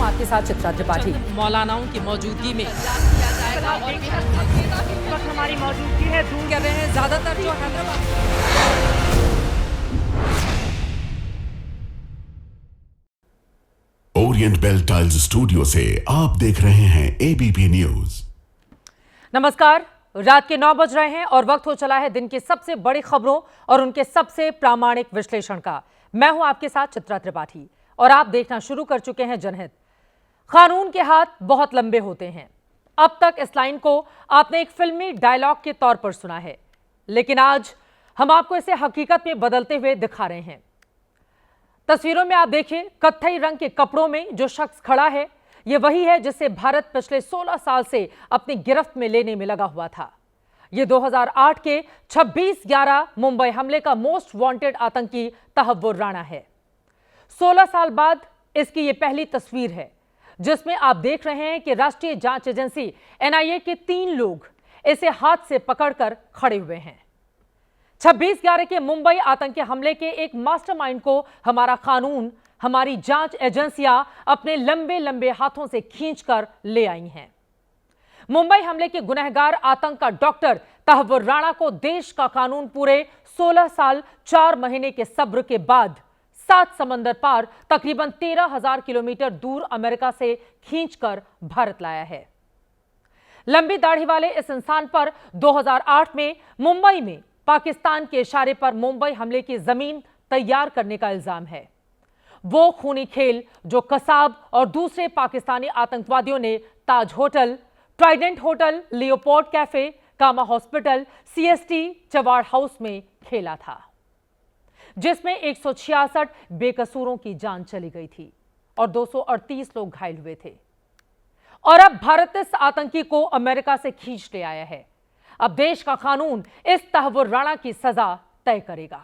हूँ आपके साथ चित्रा त्रिपाठी। मौलानाओं की मौजूदगी में हमारी मौजूदगी है दूर कर रहे हैं ज्यादातर जो Hyderabad. Orient Bell Tiles Studio से आप देख रहे हैं एबीपी न्यूज। नमस्कार, रात के 9 बज रहे हैं और वक्त हो चला है दिन की सबसे बड़ी खबरों और उनके सबसे प्रामाणिक विश्लेषण का। मैं हूं आपके साथ चित्रा त्रिपाठी और आप देखना शुरू कर चुके हैं जनहित। कानून के हाथ बहुत लंबे होते हैं। अब तक इस लाइन को आपने एक फिल्मी डायलॉग के तौर पर सुना है, लेकिन आज हम आपको इसे हकीकत में बदलते हुए दिखा रहे हैं। तस्वीरों में आप देखिए, कत्थई रंग के कपड़ों में जो शख्स खड़ा है, यह वही है जिसे भारत पिछले 16 साल से अपनी गिरफ्त में लेने में लगा हुआ था। यह 2008 के 26/11 मुंबई हमले का मोस्ट वांटेड आतंकी तहव्वुर राणा है। 16 साल बाद इसकी यह पहली तस्वीर है जिसमें आप देख रहे हैं कि राष्ट्रीय जांच एजेंसी एनआईए के 3 लोग इसे हाथ से पकड़कर खड़े हुए हैं। 26/11 के मुंबई आतंकी हमले के एक मास्टरमाइंड को हमारा कानून, हमारी जांच एजेंसियां अपने लंबे लंबे हाथों से खींचकर ले आई हैं। मुंबई हमले के गुनहगार आतंक का डॉक्टर तहव्वुर राणा को देश का कानून पूरे 16 साल 4 महीने के सब्र के बाद 7 समंदर पार तकरीबन 13,000 किलोमीटर दूर अमेरिका से खींचकर भारत लाया है। लंबी दाढ़ी वाले इस इंसान पर 2008 में मुंबई में पाकिस्तान के इशारे पर मुंबई हमले की जमीन तैयार करने का इल्जाम है। वो खूनी खेल जो कसाब और दूसरे पाकिस्तानी आतंकवादियों ने ताज होटल, ट्राइडेंट होटल, लियोपोर्ट कैफे, कामा हॉस्पिटल, सीएसटी, चवाड़ हाउस में खेला था, जिसमें 166 बेकसूरों की जान चली गई थी और 238 लोग घायल हुए थे। और अब भारत इस आतंकी को अमेरिका से खींच ले आया है। अब देश का कानून इस तहव्वुर राणा की सजा तय करेगा।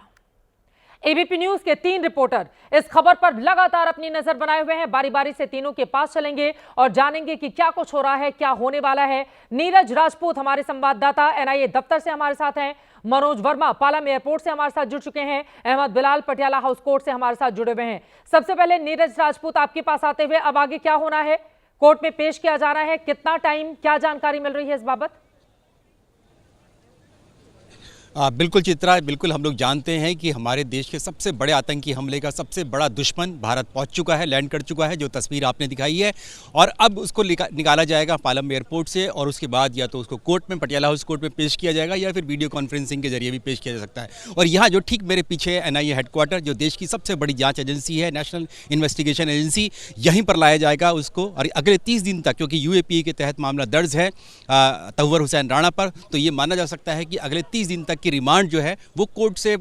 एबीपी न्यूज के 3 रिपोर्टर इस खबर पर लगातार अपनी नजर बनाए हुए हैं। बारी बारी से तीनों के पास चलेंगे और जानेंगे कि क्या कुछ हो रहा है, क्या होने वाला है। नीरज राजपूत हमारे संवाददाता एनआईए दफ्तर से हमारे साथ हैं। मनोज वर्मा पालम एयरपोर्ट से हमारे साथ जुड़ चुके हैं। अहमद बिलाल पटियाला हाउस कोर्ट से हमारे साथ जुड़े हुए हैं। सबसे पहले नीरज राजपूत, आपके पास आते हुए, अब आगे क्या होना है? कोर्ट में पेश किया जाना है, कितना टाइम, क्या जानकारी मिल रही है इस बाबत? बिल्कुल चित्रा, बिल्कुल हम लोग जानते हैं कि हमारे देश के सबसे बड़े आतंकी हमले का सबसे बड़ा दुश्मन भारत पहुंच चुका है, लैंड कर चुका है, जो तस्वीर आपने दिखाई है। और अब उसको निकाला जाएगा पालम एयरपोर्ट से और उसके बाद या तो उसको कोर्ट में, पटियाला हाउस कोर्ट में पेश किया जाएगा या फिर वीडियो कॉन्फ्रेंसिंग के जरिए भी पेश किया जा सकता है। और यहाँ जो ठीक मेरे पीछे है एनआईए हेडक्वार्टर, जो देश की सबसे बड़ी जाँच एजेंसी है, नेशनल इन्वेस्टिगेशन एजेंसी, यहीं पर लाया जाएगा उसको। और अगले 30 दिन तक, क्योंकि यूएपीए के तहत मामला दर्ज है तहव्वुर हुसैन राणा पर, तो ये माना जा सकता है कि अगले 30 दिन तक की रिमांड जो है वो कोर्ट से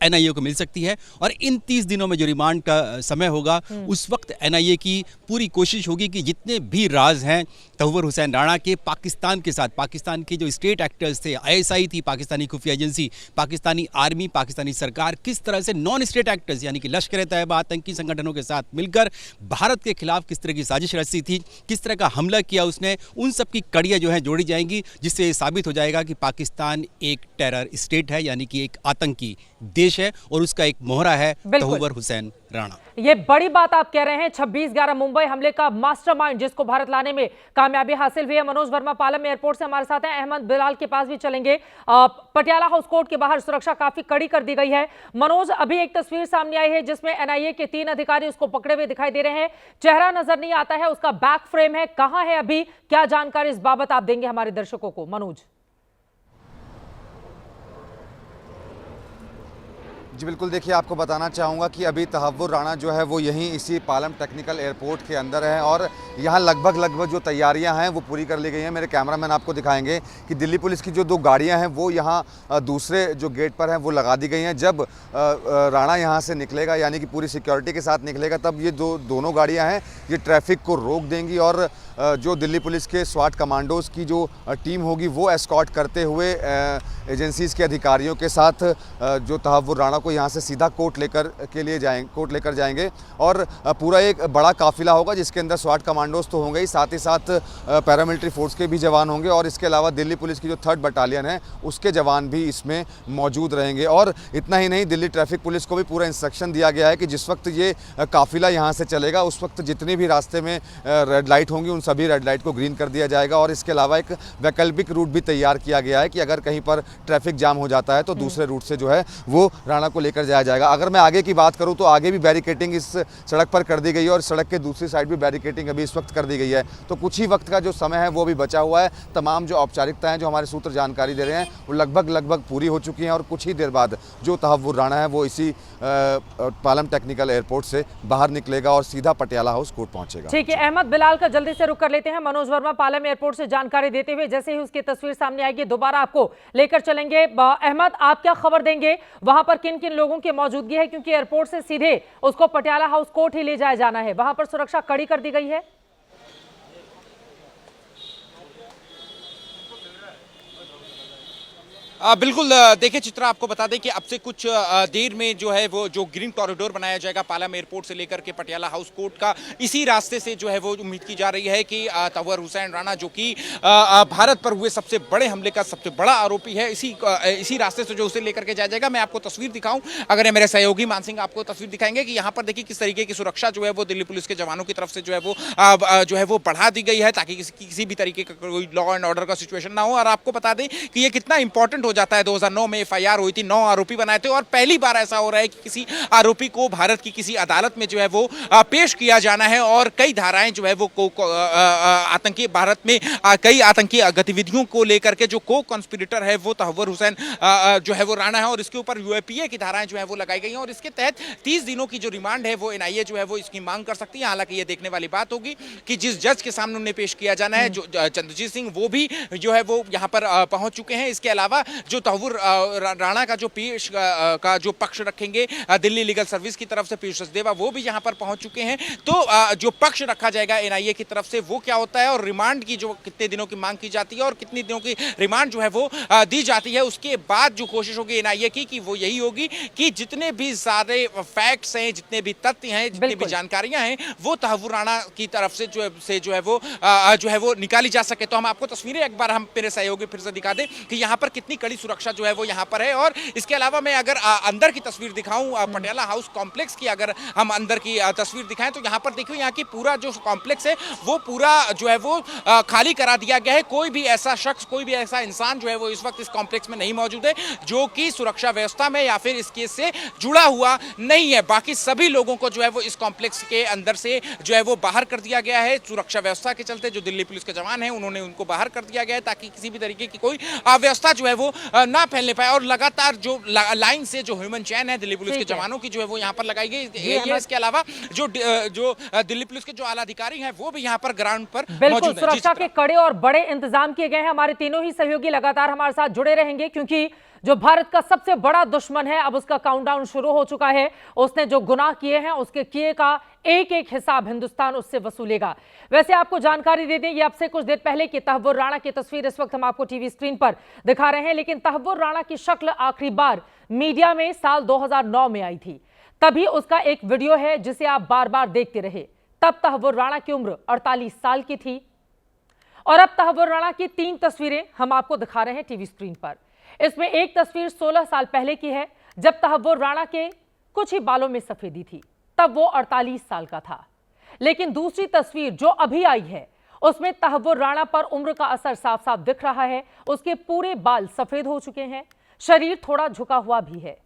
एनआईए को मिल सकती है। और इन 30 दिनों में जो रिमांड का समय होगा, उस वक्त एनआईए की पूरी कोशिश होगी कि जितने भी राज हैं तहव्वुर हुसैन राणा के पाकिस्तान के साथ, पाकिस्तान के जो स्टेट एक्टर्स थे, आईएसआई थी पाकिस्तानी खुफिया एजेंसी, पाकिस्तानी आर्मी, पाकिस्तानी सरकार, किस तरह से नॉन स्टेट एक्टर्स यानी कि लश्कर तैयबा आतंकी संगठनों के साथ मिलकर भारत के खिलाफ किस तरह की साजिश रची थी, किस तरह का हमला किया उसने, उन सब की कड़ियाँ जो हैं जोड़ी जाएंगी, जिससे ये साबित हो जाएगा कि पाकिस्तान एक टेरर स्टेट है, यानी कि एक आतंकी देश है और उसका एक मोहरा है तहव्वुर हुसैन राणा। ये बड़ी बात आप कह रहे हैं। 26/11 मुंबई हमले का मास्टरमाइंड जिसको भारत लाने में कामयाबी हासिल हुई है। मनोज वर्मा पालम एयरपोर्ट से हमारे साथ हैं। अहमद बिलाल के पास भी चलेंगे। पटियाला हाउस कोर्ट के बाहर सुरक्षा काफी कड़ी कर दी गई है। मनोज, अभी एक तस्वीर सामने आई है जिसमें एनआईए के 3 अधिकारी उसको पकड़े हुए दिखाई दे रहे हैं। चेहरा नजर नहीं आता है, उसका बैक फ्रेम है, कहां है अभी, क्या जानकारी इस बाबत आप देंगे हमारे दर्शकों को? मनोज। जी बिल्कुल, देखिए आपको बताना चाहूँगा कि अभी तहव्वुर राणा जो है वो यहीं इसी पालम टेक्निकल एयरपोर्ट के अंदर है और यहाँ लगभग जो तैयारियाँ हैं वो पूरी कर ली गई हैं। मेरे कैमरामैन आपको दिखाएंगे कि दिल्ली पुलिस की जो 2 गाड़ियाँ हैं वो यहाँ दूसरे जो गेट पर हैं वो लगा दी गई हैं। जब राणा यहाँ से निकलेगा, यानी कि पूरी सिक्योरिटी के साथ निकलेगा, तब ये दोनों गाड़ियाँ हैं ये ट्रैफिक को रोक देंगी और जो दिल्ली पुलिस के स्वाट कमांडोज़ की जो टीम होगी वो एस्कॉर्ट करते हुए एजेंसीज़ के अधिकारियों के साथ जो तहव्वुर राणा को को यहाँ से सीधा कोर्ट लेकर जाएंगे और पूरा एक बड़ा काफिला होगा जिसके अंदर स्वाट कमांडोज तो होंगे ही, साथ ही साथ पैरामिलिट्री फोर्स के भी जवान होंगे और इसके अलावा दिल्ली पुलिस की जो 3rd बटालियन है उसके जवान भी इसमें मौजूद रहेंगे। और इतना ही नहीं, दिल्ली ट्रैफिक पुलिस को भी पूरा इंस्ट्रक्शन दिया गया है कि जिस वक्त ये काफिला यहाँ से चलेगा उस वक्त जितनी भी रास्ते में रेड लाइट होंगी उन सभी रेड लाइट को ग्रीन कर दिया जाएगा। और इसके अलावा एक वैकल्पिक रूट भी तैयार किया गया है कि अगर कहीं पर ट्रैफिक जाम हो जाता है तो दूसरे रूट से जो है वो राणा को लेकर जाया जाएगा। अगर मैं आगे की बात करूं तो आगे भी बैरिकेटिंग इस सड़क पर कर दी गई है और सड़क के दूसरी साइड भी बैरिकेटिंग अभी इस वक्त कर दी गई है। तो कुछ ही वक्त का जो समय है वो भी बचा हुआ है। तमाम जो औपचारिकताएं जो हमारे सूत्र जानकारी दे रहे हैं वो लगभग पूरी हो चुकी हैं और कुछ ही देर बाद जो तहव्वुर राणा है वो इसी पालम टेक्निकल एयरपोर्ट से बाहर निकलेगा और सीधा पटियाला हाउस कोर्ट पहुंचेगा। ठीक है अहमद बिलाल का जल्दी से रुक कर लेते हैं। मनोज वर्मा पालम एयरपोर्ट से जानकारी देते हुए जैसे ही उसकी तस्वीर सामने आएगी दोबारा आपको लेकर चलेंगे। अहमद, आप क्या खबर देंगे, वहां पर किन किन लोगों की मौजूदगी है, क्योंकि एयरपोर्ट से सीधे उसको पटियाला हाउस कोर्ट ही ले जाया जाना है, वहां पर सुरक्षा कड़ी कर दी गई है। बिल्कुल, देखिए चित्रा, आपको बता दें कि अब से कुछ देर में जो है वो जो ग्रीन कॉरिडोर बनाया जाएगा पालम एयरपोर्ट से लेकर के पटियाला हाउस कोर्ट का, इसी रास्ते से जो है वो उम्मीद की जा रही है कि तहव्वुर हुसैन राणा जो कि भारत पर हुए सबसे बड़े हमले का सबसे बड़ा आरोपी है, इसी रास्ते से जो उसे लेकर के जाया जाएगा। मैं आपको तस्वीर दिखाऊं, अगर ये मेरे सहयोगी मान सिंह आपको तस्वीर दिखाएंगे कि यहाँ पर देखिए किस तरीके की सुरक्षा जो है वो दिल्ली पुलिस के जवानों की तरफ से जो है वो बढ़ा दी गई है ताकि किसी भी तरीके का कोई लॉ एंड ऑर्डर का सिचुएशन ना हो। और आपको बता दें कि ये कितना इंपॉर्टेंट हो जाता है, 2009 में एफआईआर हुई थी, 9 आरोपी बनाए थे और पहली बार ऐसा हो रहा है कि किसी आरोपी को भारत की किसी अदालत में जो है वो पेश किया जाना है और कई धाराएं जो है वो आतंकी भारत में कई आतंकी गतिविधियों को लेकर के जो को कॉन्स्पिरेटर है वो तहव्वुर हुसैन जो है वो राणा है और इसके ऊपर यूएपीए की धाराएं जो है वो लगाई गई हैं और इसके तहत 30 दिनों की जो रिमांड है वो एनआईए जो है वो इसकी मांग कर सकती है। हालांकि ये देखने वाली बात होगी कि जिस जज के सामने उन्हें पेश किया जाना है, जो चंद्रजीत सिंह, वो भी जो है वो यहाँ पर पहुंच चुके हैं। इसके अलावा जो तहव्वुर राणा का जो पेश का जो पक्ष रखेंगे दिल्ली लीगल सर्विस की तरफ से पीयूष सचदेवा, वो भी यहां पर पहुंच चुके हैं। तो जो पक्ष रखा जाएगा एनआईए की तरफ से वो क्या होता है और रिमांड की जो कितने दिनों की मांग की जाती है और कितने दिनों की रिमांड जो है वो दी जाती है, उसके बाद जो कोशिश होगी एनआईए की कि वो यही होगी कि जितने भी सारे फैक्ट्स हैं, जितने भी तथ्य हैं, जितनी भी जानकारियां हैं, वो तहव्वुर राणा की तरफ से जो है वो निकाली जा सके। तो हम आपको तस्वीरें एक बार हम मेरे सहयोगी फिर से दिखा दें कि यहाँ पर कितनी कड़ी सुरक्षा जो है वो यहाँ पर है। और इसके अलावा मैं अगर अंदर की तस्वीर दिखाऊं, पटियाला हाउस कॉम्प्लेक्स की अगर हम अंदर की तस्वीर दिखाएं तो यहाँ पर देखिए यहाँ की पूरा जो कॉम्प्लेक्स है वो पूरा जो है वो खाली करा दिया गया है। कोई भी ऐसा शख्स, कोई भी ऐसा इंसान जो है वो इस वक्त इस कॉम्प्लेक्स में नहीं मौजूद है जो कि सुरक्षा व्यवस्था में या फिर इस केस से जुड़ा हुआ नहीं है। बाकी सभी लोगों को जो है वो इस कॉम्प्लेक्स के अंदर से जो है वो बाहर कर दिया गया है। सुरक्षा व्यवस्था के चलते जो दिल्ली पुलिस के जवान हैं उन्होंने उनको बाहर कर दिया गया है ताकि किसी भी तरीके की कोई अव्यवस्था जो है वो ना फैलने पाए। और लगातार जो लाइन से जो ह्यूमन चैन है दिल्ली पुलिस के जवानों की जो है वो यहाँ पर लगाई गई है। इसके अलावा जो दिल्ली पुलिस के जो आला अधिकारी हैं वो भी यहाँ पर ग्राउंड पर बिल्कुल सुरक्षा के कड़े और बड़े इंतजाम किए गए हैं। हमारे तीनों ही सहयोगी लगातार हमारे साथ जुड़े रहेंगे क्योंकि जो भारत का सबसे बड़ा दुश्मन है अब उसका काउंटडाउन शुरू हो चुका है। उसने जो गुनाह किए हैं उसके किए का एक एक हिसाब हिंदुस्तान उससे वसूलेगा। वैसे आपको जानकारी दे दें, ये अब से कुछ देर पहले की तहव्वुर राणा की तस्वीर इस वक्त हम आपको टीवी स्क्रीन पर दिखा रहे हैं, लेकिन तहव्वुर राणा की शक्ल आखिरी बार मीडिया में साल 2009 में आई थी। तभी उसका एक वीडियो है जिसे आप बार बार देखते रहे। तब तहव्वुर राणा की उम्र 48 साल की थी और अब तहव्वुर राणा की 3 तस्वीरें हम आपको दिखा रहे हैं टीवी स्क्रीन पर। इसमें एक तस्वीर 16 साल पहले की है जब तहव्वुर राणा के कुछ ही बालों में सफेदी थी, तब वो 48 साल का था। लेकिन दूसरी तस्वीर जो अभी आई है उसमें तहव्वुर राणा पर उम्र का असर साफ साफ दिख रहा है। उसके पूरे बाल सफेद हो चुके हैं, शरीर थोड़ा झुका हुआ भी है।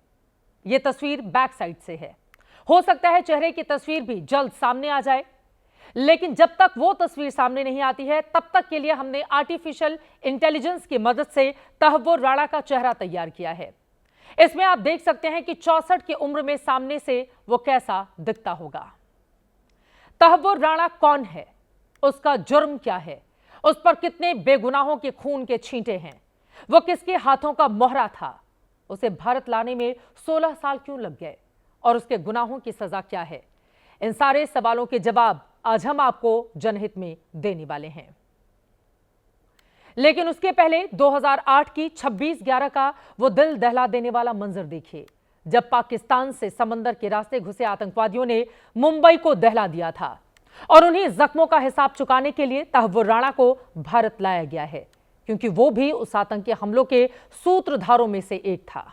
यह तस्वीर बैक साइड से है। हो सकता है चेहरे की तस्वीर भी जल्द सामने आ जाए, लेकिन जब तक वो तस्वीर सामने नहीं आती है तब तक के लिए हमने आर्टिफिशियल इंटेलिजेंस की मदद से तहव्वुर राणा का चेहरा तैयार किया है। इसमें आप देख सकते हैं कि 64 की उम्र में सामने से वो कैसा दिखता होगा। तहव्वुर राणा कौन है, उसका जुर्म क्या है, उस पर कितने बेगुनाहों के खून के छींटे हैं, वो किसके हाथों का मोहरा था, उसे भारत लाने में 16 साल क्यों लग गए और उसके गुनाहों की सजा क्या है। इन सारे सवालों के जवाब आज हम आपको जनहित में देने वाले हैं। लेकिन उसके पहले 2008 की 26/11 का वो दिल दहला देने वाला मंजर देखिए, जब पाकिस्तान से समंदर के रास्ते घुसे आतंकवादियों ने मुंबई को दहला दिया था और उन्हीं जख्मों का हिसाब चुकाने के लिए तहव्वुर राणा को भारत लाया गया है, क्योंकि वो भी उस आतंकी हमलों के सूत्रधारों में से एक था।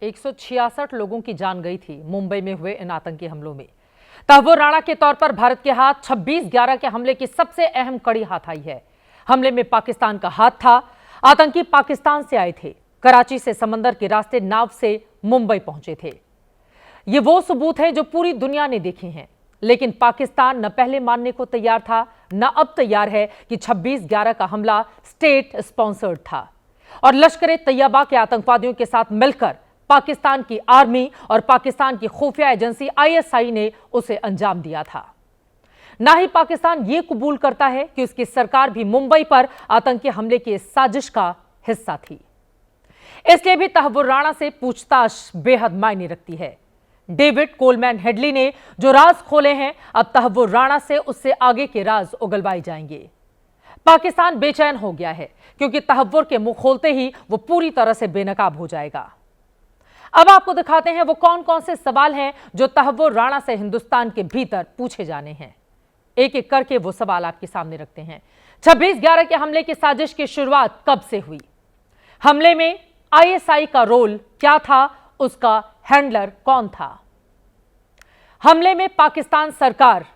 एक 166 लोगों की जान गई थी मुंबई में हुए इन आतंकी हमलों में। तहव्वुर राणा के तौर पर भारत के हाथ 26/11 के हमले की सबसे अहम कड़ी हाथ आई है। हमले में पाकिस्तान का हाथ था। आतंकी पाकिस्तान से आए थे, कराची से समंदर के रास्ते नाव से मुंबई पहुंचे थे। ये वो सबूत हैं जो पूरी दुनिया ने देखे हैं, लेकिन पाकिस्तान न पहले मानने को तैयार था, न अब तैयार है कि 26/11 का हमला स्टेट स्पॉन्सर्ड था और लश्कर तैयबा के आतंकवादियों के साथ मिलकर पाकिस्तान की आर्मी और पाकिस्तान की खुफिया एजेंसी ISI ने उसे अंजाम दिया था। ना ही पाकिस्तान ये कबूल करता है कि उसकी सरकार भी मुंबई पर आतंकी हमले की इस साजिश का हिस्सा थी। इसलिए भी तहव्वुर राणा से पूछताछ बेहद मायने रखती है। डेविड कोलमैन हेडली ने जो राज खोले हैं, अब तहव्वुर राणा से उससे आगे के राज उगलवाए जाएंगे। पाकिस्तान बेचैन हो गया है, क्योंकि तहव्वुर के मुंह खोलते ही वो पूरी तरह से बेनकाब हो जाएगा। अब आपको दिखाते हैं वो कौन कौन से सवाल हैं जो तहव्वुर राणा से हिंदुस्तान के भीतर पूछे जाने हैं। एक एक करके वो सवाल आपके सामने रखते हैं। 26/11 के हमले की साजिश की शुरुआत कब से हुई? हमले में ISI का रोल क्या था? उसका हैंडलर कौन था? हमले में पाकिस्तान सरकार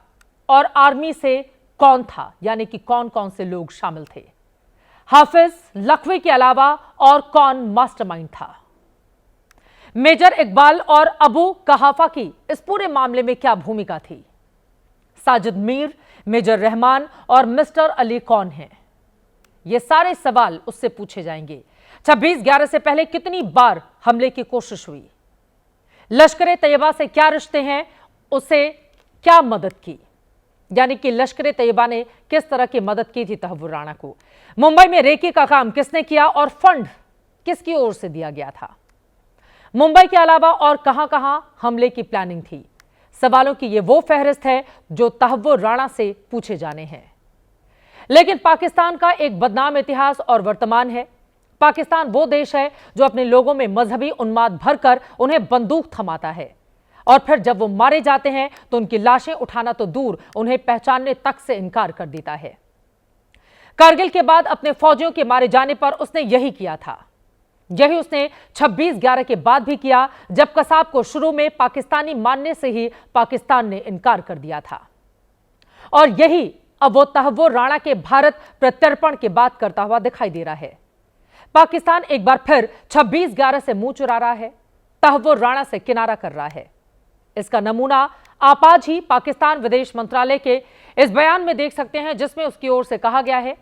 और आर्मी से कौन था, यानी कि कौन कौन से लोग शामिल थे? हाफिज लखवी के अलावा और कौन मास्टरमाइंड था? मेजर इकबाल और अबू कहाफा की इस पूरे मामले में क्या भूमिका थी? साजिद मीर, मेजर रहमान और मिस्टर अली कौन हैं? ये सारे सवाल उससे पूछे जाएंगे। 26/11 से पहले कितनी बार हमले की कोशिश हुई? लश्कर तैयबा से क्या रिश्ते हैं? उसे क्या मदद की? यानी कि लश्कर तैयबा ने किस तरह की मदद की थी तहव्वुर राणा को? मुंबई में रेकी का काम किसने किया और फंड किसकी ओर से दिया गया था? मुंबई के अलावा और कहां-कहां हमले की प्लानिंग थी? सवालों की ये वो फहरिस्त है जो तहव्वुर राणा से पूछे जाने हैं। लेकिन पाकिस्तान का एक बदनाम इतिहास और वर्तमान है। पाकिस्तान वो देश है जो अपने लोगों में मजहबी उन्माद भरकर उन्हें बंदूक थमाता है और फिर जब वो मारे जाते हैं तो उनकी लाशें उठाना तो दूर, उन्हें पहचानने तक से इनकार कर देता है। कारगिल के बाद अपने फौजियों के मारे जाने पर उसने यही किया था। यही उसने 26/11 के बाद भी किया, जब कसाब को शुरू में पाकिस्तानी मानने से ही पाकिस्तान ने इनकार कर दिया था। और यही अब वो तहव्वुर राणा के भारत प्रत्यर्पण की बात करता हुआ दिखाई दे रहा है। पाकिस्तान एक बार फिर 26/11 से मुंह चुरा रहा है, तहव्वुर राणा से किनारा कर रहा है। इसका नमूना आप आज ही पाकिस्तान विदेश मंत्रालय के इस बयान में देख सकते हैं, जिसमें उसकी ओर से कहा गया है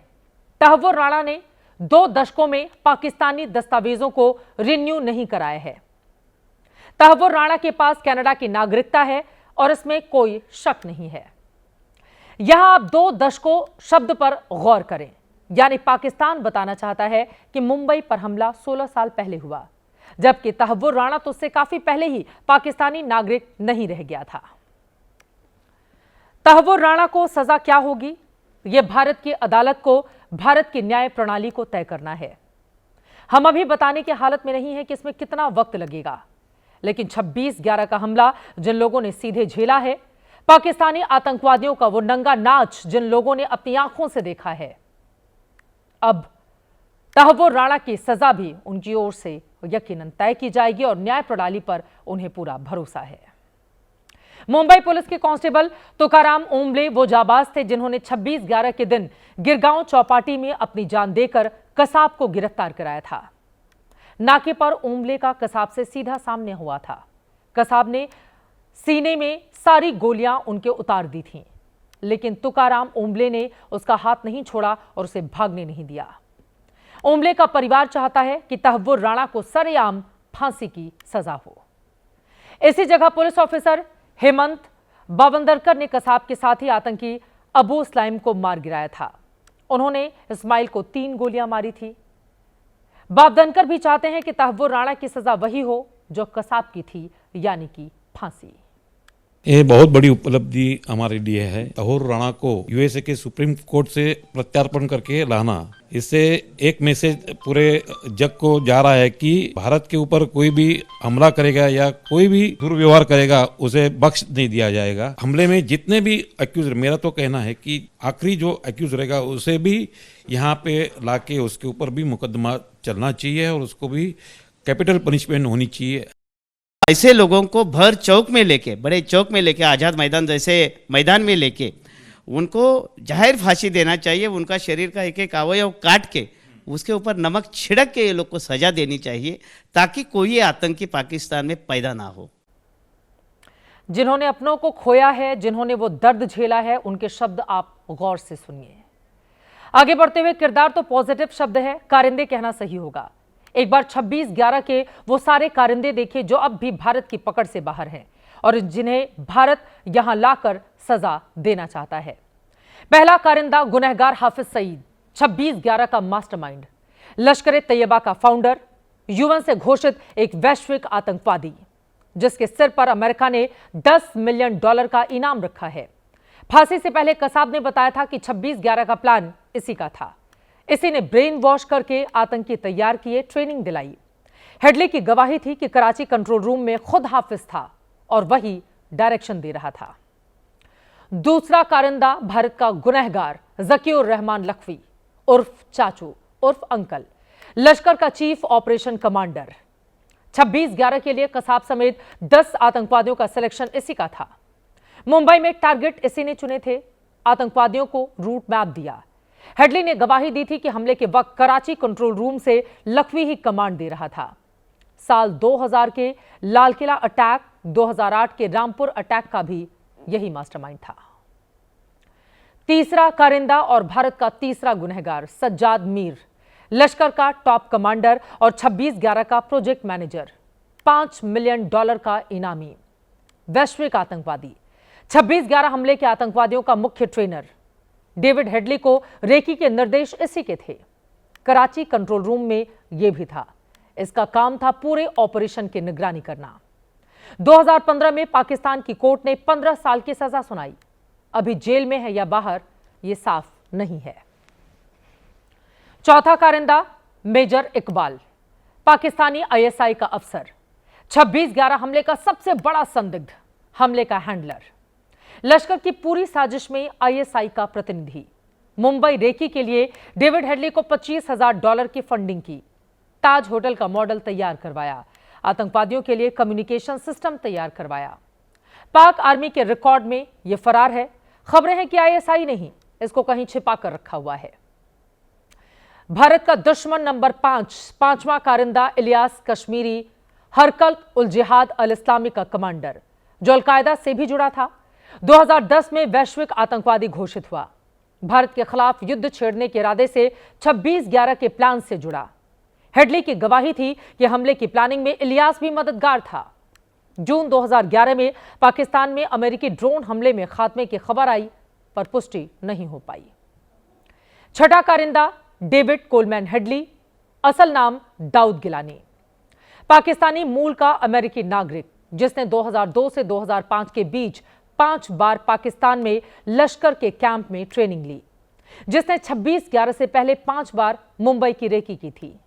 तहव्वुर राणा ने 2 दशकों में पाकिस्तानी दस्तावेजों को रिन्यू नहीं कराया है। तहव्वुर राणा के पास कनाडा की नागरिकता है और इसमें कोई शक नहीं है। यहां आप 2 दशकों शब्द पर गौर करें, यानी पाकिस्तान बताना चाहता है कि मुंबई पर हमला 16 साल पहले हुआ, जबकि तहव्वुर राणा तो उससे काफी पहले ही पाकिस्तानी नागरिक नहीं रह गया था। तहव्वुर राणा को सजा क्या होगी, यह भारत की अदालत को, भारत की न्याय प्रणाली को तय करना है। हम अभी बताने की हालत में नहीं है कि इसमें कितना वक्त लगेगा, लेकिन 26/11 का हमला जिन लोगों ने सीधे झेला है, पाकिस्तानी आतंकवादियों का वो नंगा नाच जिन लोगों ने अपनी आंखों से देखा है, अब तहव्वुर राणा की सजा भी उनकी ओर से यकीनन तय की जाएगी और न्याय प्रणाली पर उन्हें पूरा भरोसा है। मुंबई पुलिस के कांस्टेबल तुकाराम ओम्बले वो जाबाज थे जिन्होंने 26/11 के दिन गिरगांव चौपाटी में अपनी जान देकर कसाब को गिरफ्तार कराया था। नाके पर ओम्बले का कसाब से सीधा सामने हुआ था। कसाब ने सीने में सारी गोलियां उनके उतार दी थीं, लेकिन तुकाराम ओम्बले ने उसका हाथ नहीं छोड़ा और उसे भागने नहीं दिया। ओम्बले का परिवार चाहता है कि तहव्वुर राणा को सरेआम फांसी की सजा हो। इसी जगह पुलिस ऑफिसर हेमंत बावंदरकर ने कसाब के साथ ही आतंकी अबू इस्लाम को मार गिराया था। उन्होंने इस्माइल को 3 गोलियां मारी थी। बावंदरकर भी चाहते हैं कि तहव्वुर राणा की सजा वही हो जो कसाब की थी, यानी कि फांसी। ये बहुत बड़ी उपलब्धि हमारे लिए है। तहव्वुर राणा को यूएसए के सुप्रीम कोर्ट से प्रत्यार्पण करके लाना, इससे एक मैसेज पूरे जग को जा रहा है कि भारत के ऊपर कोई भी हमला करेगा या कोई भी दुर्व्यवहार करेगा उसे बख्श नहीं दिया जाएगा। हमले में जितने भी अक्यूज, मेरा तो कहना है कि आखिरी जो अक्यूज रहेगा उसे भी यहाँ पे लाके उसके ऊपर भी मुकदमा चलना चाहिए और उसको भी कैपिटल पनिशमेंट होनी चाहिए। ऐसे लोगों को भर चौक में लेके, बड़े चौक में लेके, आज़ाद मैदान जैसे मैदान में लेके उनको जाहिर फांसी देना चाहिए। उनका शरीर का एक एक अवयव काट के उसके ऊपर नमक छिड़क के ये लोग को सजा देनी चाहिए, ताकि कोई आतंकी पाकिस्तान में पैदा ना हो। जिन्होंने अपनों को खोया है, जिन्होंने वो दर्द झेला है, उनके शब्द आप गौर से सुनिए। आगे बढ़ते हुए किरदार तो पॉजिटिव शब्द है, कारिंदे कहना सही होगा। एक बार 26/11 के वो सारे कारिंदे देखिए जो अब भी भारत की पकड़ से बाहर हैं और जिन्हें भारत यहां लाकर सजा देना चाहता है। पहला कारिंदा गुनहगार हाफिज सईद, 26/11 का मास्टरमाइंड, लश्कर तैयबा का फाउंडर, यूएन से घोषित एक वैश्विक आतंकवादी जिसके सिर पर अमेरिका ने $10 मिलियन का इनाम रखा है। फांसी से पहले कसाब ने बताया था कि 26/11 का प्लान इसी का था। इसी ने ब्रेन वॉश करके आतंकी तैयार किए, ट्रेनिंग दिलाई। हेडली की गवाही थी कि कराची कंट्रोल रूम में खुद हाफिज था और वही डायरेक्शन दे रहा था। दूसरा कारिंदा भारत का गुनहगार जकीउर रहमान लखवी उर्फ चाचू उर्फ अंकल, लश्कर का चीफ ऑपरेशन कमांडर। 26/11 के लिए कसाब समेत 10 आतंकवादियों का सिलेक्शन इसी का था। मुंबई में टारगेट इसी ने चुने थे, आतंकवादियों को रूट मैप दिया। हेडली ने गवाही दी थी कि हमले के वक्त कराची कंट्रोल रूम से लखवी ही कमांड दे रहा था। साल 2000 के लाल किला अटैक, 2008 के रामपुर अटैक का भी यही मास्टरमाइंड था। तीसरा कारिंदा और भारत का तीसरा गुनहगार सज्जाद मीर, लश्कर का टॉप कमांडर और 26/11 का प्रोजेक्ट मैनेजर, $5 मिलियन का इनामी, वैश्विक आतंकवादी, 26/11 हमले के आतंकवादियों का मुख्य ट्रेनर। डेविड हेडली को रेकी के निर्देश इसी के थे। कराची कंट्रोल रूम में यह भी था। इसका काम था पूरे ऑपरेशन की निगरानी करना। 2015 में पाकिस्तान की कोर्ट ने 15 साल की सजा सुनाई। अभी जेल में है या बाहर, यह साफ नहीं है। चौथा कारिंदा मेजर इकबाल, पाकिस्तानी आईएसआई का अफसर, 26/11 हमले का सबसे बड़ा संदिग्ध, हमले का हैंडलर, लश्कर की पूरी साजिश में आईएसआई का प्रतिनिधि। मुंबई रेकी के लिए डेविड हेडली को $25,000 की फंडिंग की, ताज होटल का मॉडल तैयार करवाया, आतंकवादियों के लिए कम्युनिकेशन सिस्टम तैयार करवाया। पाक आर्मी के रिकॉर्ड में यह फरार है। खबरें हैं कि आईएसआई नहीं, इसको कहीं छिपा कर रखा हुआ है। भारत का दुश्मन नंबर 5, पांचवां कारिंदा इलियास कश्मीरी, हरकत उल जिहाद अल इस्लामी का कमांडर, जो अलकायदा से भी जुड़ा था। 2010 में वैश्विक आतंकवादी घोषित हुआ। भारत के खिलाफ युद्ध छेड़ने के इरादे से 26/11 के प्लान से जुड़ा। हेडली की गवाही थी कि हमले की प्लानिंग में इलियास भी मददगार था। जून 2011 में पाकिस्तान में अमेरिकी ड्रोन हमले में खात्मे की खबर आई, पर पुष्टि नहीं हो पाई। छठा कारिंदा डेविड कोलमैन हेडली, असल नाम दाऊद गिलानी, पाकिस्तानी मूल का अमेरिकी नागरिक जिसने 2002 से 2005 के बीच 5 बार पाकिस्तान में लश्कर के कैंप में ट्रेनिंग ली, जिसने 26/11 से पहले 5 बार मुंबई की रेकी की थी।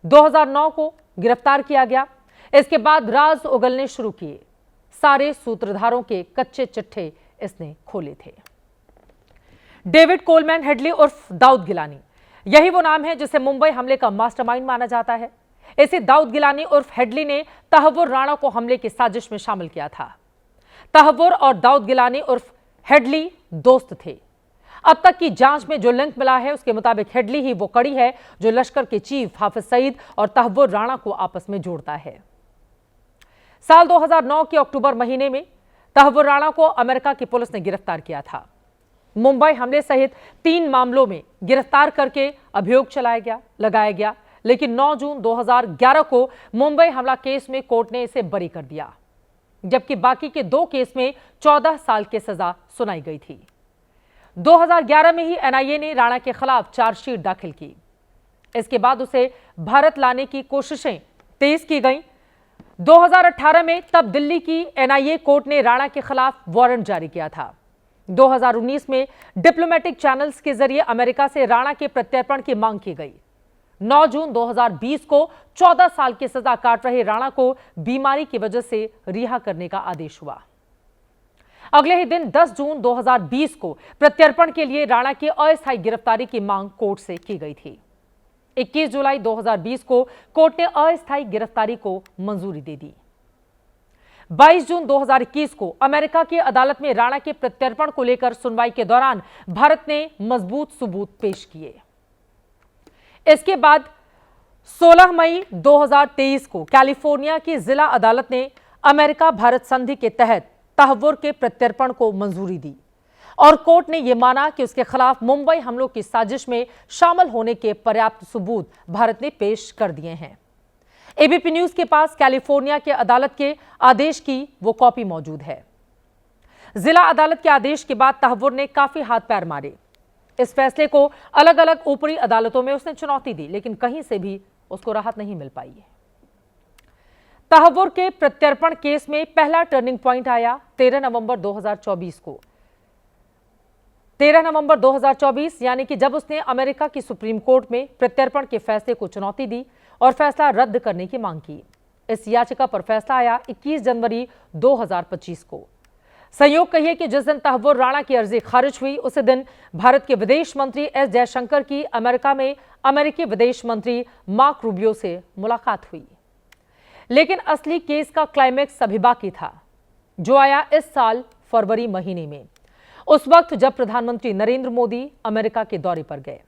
2009 को गिरफ्तार किया गया। इसके बाद राज उगलने शुरू किए। सारे सूत्रधारों के कच्चे चिट्ठे इसने खोले थे। डेविड कोलमैन हेडली उर्फ दाऊद गिलानी, यही वो नाम है जिसे मुंबई हमले का मास्टरमाइंड माना जाता है। इसी दाऊद गिलानी उर्फ हेडली ने तहव्वुर राणा को हमले की साजिश में शामिल किया था। तहव्वुर और दाऊद गिलानी उर्फ हेडली दोस्त थे। अब तक की जांच में जो लिंक मिला है उसके मुताबिक हेडली ही वो कड़ी है जो लश्कर के चीफ हाफिज सईद और तहव्वुर राणा को आपस में जोड़ता है। साल 2009 के अक्टूबर महीने में तहव्वुर राणा को अमेरिका की पुलिस ने गिरफ्तार किया था। मुंबई हमले सहित 3 मामलों में गिरफ्तार करके अभियोग लगाया गया, लेकिन 9 जून 2011 को मुंबई हमला केस में कोर्ट ने इसे बरी कर दिया, जबकि बाकी के 2 केस में 14 साल की सजा सुनाई गई थी। 2011 में ही एनआईए ने राणा के खिलाफ चार्जशीट दाखिल की। इसके बाद उसे भारत लाने की कोशिशें तेज की गईं। 2018 में तब दिल्ली की एनआईए कोर्ट ने राणा के खिलाफ वारंट जारी किया था। 2019 में डिप्लोमेटिक चैनल्स के जरिए अमेरिका से राणा के प्रत्यर्पण की मांग की गई। 9 जून 2020 को 14 साल की सजा काट रहे राणा को बीमारी की वजह से रिहा करने का आदेश हुआ। अगले ही दिन 10 जून 2020 को प्रत्यर्पण के लिए राणा की अस्थायी गिरफ्तारी की मांग कोर्ट से की गई थी। 21 जुलाई 2020 को कोर्ट ने अस्थायी गिरफ्तारी को मंजूरी दे दी। 22 जून 2021 को अमेरिका की अदालत में राणा के प्रत्यर्पण को लेकर सुनवाई के दौरान भारत ने मजबूत सबूत पेश किए। इसके बाद 16 मई 2023 को कैलिफोर्निया की जिला अदालत ने अमेरिका भारत संधि के तहत तहव्वुर के प्रत्यर्पण को मंजूरी दी और कोर्ट ने यह माना कि उसके खिलाफ मुंबई हमलों की साजिश में शामिल होने के पर्याप्त सबूत भारत ने पेश कर दिए हैं। एबीपी न्यूज के पास कैलिफोर्निया के अदालत के आदेश की वो कॉपी मौजूद है। जिला अदालत के आदेश के बाद तहव्वुर ने काफी हाथ पैर मारे। इस फैसले को अलग अलग ऊपरी अदालतों में उसने चुनौती दी, लेकिन कहीं से भी उसको राहत नहीं मिल पाई है। तहव्वुर के प्रत्यर्पण केस में पहला टर्निंग पॉइंट आया 13 नवंबर 2024 को। 13 नवंबर 2024 यानी कि जब उसने अमेरिका की सुप्रीम कोर्ट में प्रत्यर्पण के फैसले को चुनौती दी और फैसला रद्द करने की मांग की। इस याचिका पर फैसला आया 21 जनवरी 2025 को। संयोग कहिए कि जिस दिन तहव्वुर राणा की अर्जी खारिज हुई उसी दिन भारत के विदेश मंत्री एस जयशंकर की अमेरिका में अमेरिकी विदेश मंत्री मार्क रूबियो से मुलाकात हुई। लेकिन असली केस का क्लाइमैक्स अभी बाकी था, जो आया इस साल फरवरी महीने में, उस वक्त जब प्रधानमंत्री नरेंद्र मोदी अमेरिका के दौरे पर गए।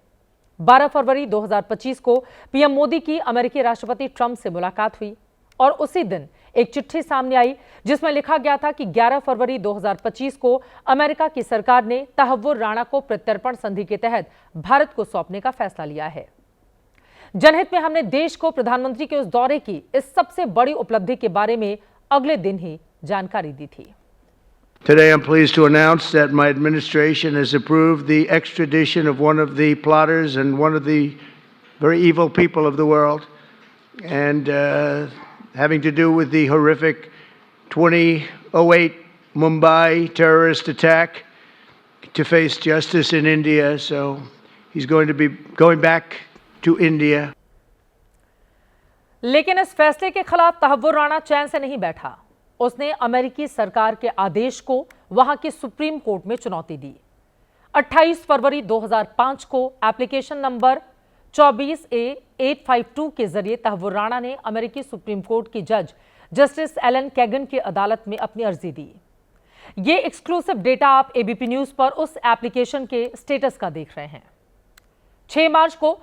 12 फरवरी 2025 को पीएम मोदी की अमेरिकी राष्ट्रपति ट्रंप से मुलाकात हुई और उसी दिन एक चिट्ठी सामने आई जिसमें लिखा गया था कि 11 फरवरी 2025 को अमेरिका की सरकार ने तहव्वुर राणा को प्रत्यर्पण संधि के तहत भारत को सौंपने का फैसला लिया है। जनहित में हमने देश को प्रधानमंत्री के उस दौरे की इस सबसे बड़ी उपलब्धि के बारे में अगले दिन ही जानकारी दी थी। Today I'm pleased to announce that my administration has approved the extradition of one of the plotters and one of the very evil people of the world, and having to do with the horrific 2008 Mumbai terrorist attack, to face justice in India. So he's going to be going back to India. लेकिन इस फैसले के खिलाफ तहव्वुर राणा चैन से नहीं बैठा। उसने अमेरिकी सरकार के आदेश को वहां की सुप्रीम कोर्ट में चुनौती दी। 28 फरवरी 2005 को एप्लीकेशन नंबर 24A852 के जरिए तहव्वुर राणा ने अमेरिकी सुप्रीम कोर्ट की जज जस्टिस एलन कैगन की अदालत में अपनी अर्जी दी। ये एक्सक्लूसिव डेटा आप एबीपी न्यूज पर उस एप्लीकेशन के स्टेटस का देख रहे हैं। 6 मार्च को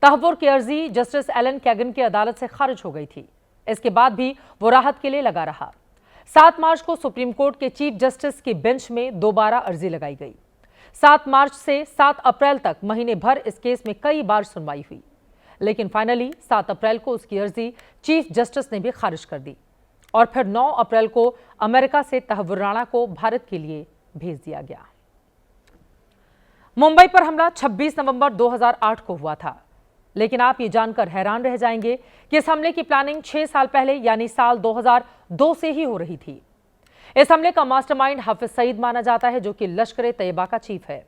तहव्वुर की अर्जी जस्टिस एलन कैगन की अदालत से खारिज हो गई थी। इसके बाद भी वो राहत के लिए लगा रहा। 7 मार्च को सुप्रीम कोर्ट के चीफ जस्टिस की बेंच में दोबारा अर्जी लगाई गई। 7 मार्च से 7 अप्रैल तक महीने भर इस केस में कई बार सुनवाई हुई, लेकिन फाइनली 7 अप्रैल को उसकी अर्जी चीफ जस्टिस ने भी खारिज कर दी और फिर 9 अप्रैल को अमेरिका से तहव्वुर राणा को भारत के लिए भेज दिया गया। मुंबई पर हमला 26 नवंबर 2008 को हुआ था, लेकिन आप ये जानकर हैरान रह जाएंगे कि इस हमले की प्लानिंग 6 साल पहले यानी साल 2002 से ही हो रही थी। इस हमले का मास्टरमाइंड हाफिज सईद माना जाता है, जो कि लश्कर-ए-तैयबा का चीफ है।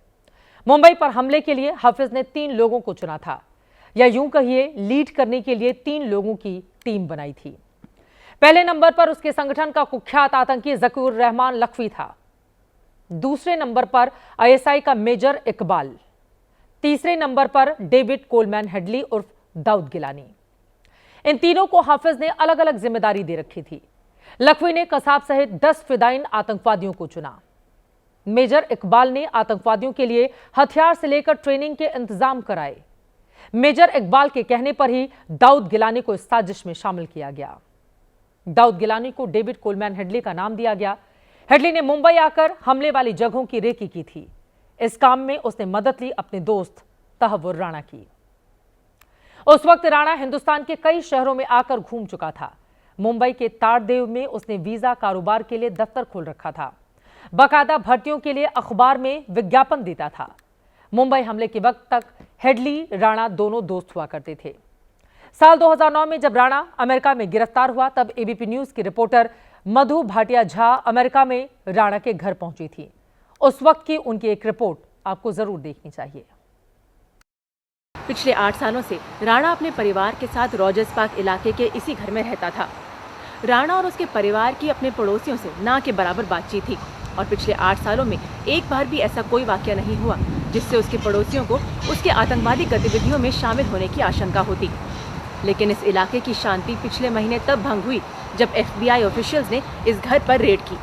मुंबई पर हमले के लिए हाफिज ने 3 लोगों को चुना था, या यूं कहिए लीड करने के लिए 3 लोगों की टीम बनाई थी। पहले नंबर पर उसके संगठन का कुख्यात आतंकी ज़कीर रहमान लखवी था। दूसरे नंबर पर आईएसआई का मेजर इकबाल। तीसरे नंबर पर डेविड कोलमैन हेडली उर्फ दाऊद गिलानी। इन तीनों को हाफिज ने अलग अलग जिम्मेदारी दे रखी थी। लखवी ने कसाब सहित 10 फिदायीन आतंकवादियों को चुना। मेजर इकबाल ने आतंकवादियों के लिए हथियार से लेकर ट्रेनिंग के इंतजाम कराए। मेजर इकबाल के कहने पर ही दाऊद गिलानी को इस साजिश में शामिल किया गया। दाऊद गिलानी को डेविड कोलमैन हेडली का नाम दिया गया। हेडली ने मुंबई आकर हमले वाली जगहों की रेकी की थी। इस काम में उसने मदद ली अपने दोस्त तहव्वुर राणा की। उस वक्त राणा हिंदुस्तान के कई शहरों में आकर घूम चुका था। मुंबई के ताड़देव में उसने वीजा कारोबार के लिए दफ्तर खोल रखा था। बाकायदा भर्तियों के लिए अखबार में विज्ञापन देता था। मुंबई हमले के वक्त तक हेडली राणा दोनों दोस्त हुआ करते थे। साल 2009 में जब राणा अमेरिका में गिरफ्तार हुआ तब एबीपी न्यूज की रिपोर्टर मधु भाटिया झा अमेरिका में राणा के घर पहुंची थी। उस वक्त की उनकी एक रिपोर्ट आपको जरूर देखनी चाहिए। पिछले 8 सालों से राणा अपने परिवार के साथ रॉजर्स पार्क इलाके के इसी घर में रहता था। राणा और उसके परिवार की अपने पड़ोसियों से ना के बराबर बातचीत थी और पिछले 8 सालों में एक बार भी ऐसा कोई वाकया नहीं हुआ जिससे उसके पड़ोसियों को उसके आतंकवादी गतिविधियों में शामिल होने की आशंका होती। लेकिन इस इलाके की शांति पिछले महीने तब भंग हुई जब FBI ऑफिशियल्स ने इस घर पर रेड की।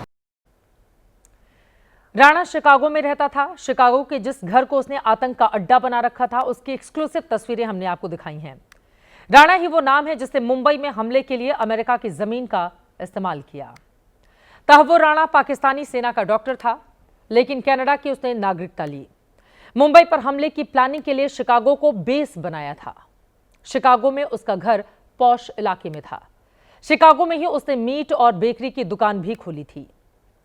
राणा शिकागो में रहता था। शिकागो के जिस घर को उसने आतंक का अड्डा बना रखा था उसकी एक्सक्लूसिव तस्वीरें हमने आपको दिखाई हैं। राणा ही वो नाम है जिसने मुंबई में हमले के लिए अमेरिका की जमीन का इस्तेमाल किया। तहव्वुर राणा पाकिस्तानी सेना का डॉक्टर था, लेकिन कनाडा की उसने नागरिकता ली। मुंबई पर हमले की प्लानिंग के लिए शिकागो को बेस बनाया था। शिकागो में उसका घर पॉश इलाके में था। शिकागो में ही उसने मीट और बेकरी की दुकान भी खोली थी।